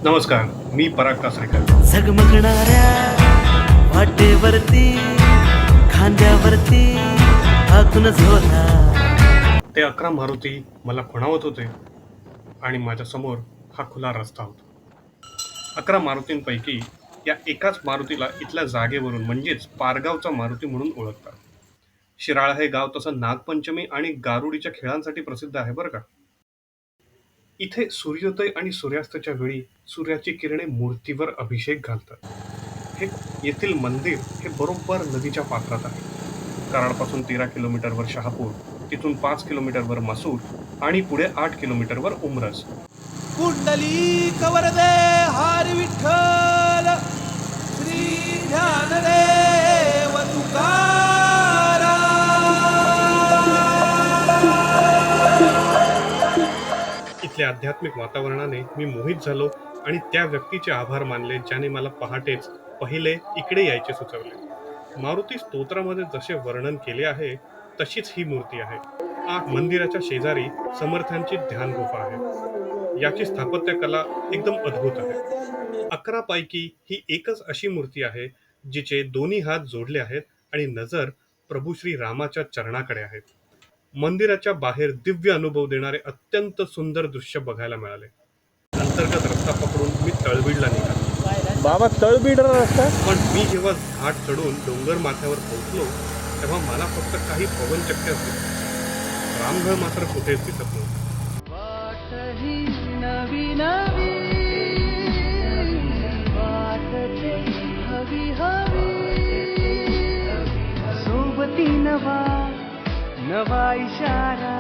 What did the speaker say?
नमस्कार, मी पराग कासरेकर. झगमगणाऱ्या वाटेवरती खांद्यावरती हातूनच होता. ते 11 मारुती मला खुणावत होते आणि माझ्यासमोर हा खुला रस्ता होता. 11 मारुतींपैकी या एकाच मारुतीला इथल्या जागेवरून म्हणजेच पारगावचा मारुती म्हणून ओळखतात. शिराळा हे गाव तसं नागपंचमी आणि गारुडीच्या खेळांसाठी प्रसिद्ध आहे बरं का. इथे सूर्योदय आणि सूर्यास्ताच्या वेळी सूर्याची किरणे मूर्तीवर अभिषेक घालतात. हे येथील मंदिर हे बरोबर नदीच्या पात्रात आहे. कराडपासून 13 किलोमीटरवर शहापूर, तिथून 5 किलोमीटरवर मसूर आणि पुढे 8 किलोमीटरवर उमरस. कुंडली कवरदे हरी विठ्ठल श्री ज्ञानदेव तुकाराम. इथल्या आध्यात्मिक वातावरणाने मी मोहित झालो आणि त्या व्यक्तीचे आभार मानले ज्याने मला पहाटेच पहिले इकडे यायचे सुचवले. मारुती स्तोत्रामध्ये जसे वर्णन केले आहे तशीच ही मूर्ती आहे. मंदिराच्या शेजारी समर्थांची ध्यान गुफा आहे. याची स्थापत्य कला एकदम अद्भुत आहे. 11 पैकी ही एकच अशी मूर्ती आहे जिचे दोन्ही हात जोडले आहेत आणि नजर प्रभू श्री रामाच्या चरणाकडे आहेत. मंदिराच्या बाहेर दिव्य अनुभव देणारे अत्यंत सुंदर दृश्य बघायला मिळाले. अंतर्गत रस्ता पकडून मी तळबीडला निघालो. बाबा तळबीड रस्ता. पण मी जेव्हा घाट चढून डोंगर माथ्यावर पोहोचलो तेव्हा मला फक्त काही पवनचक्क्याच दिसल्या. रामगळ मात्र कुठेच दिसत नव्हतं. वाटही नवी नवी वाटते हवी हवी सोबती नवा नवा इशारा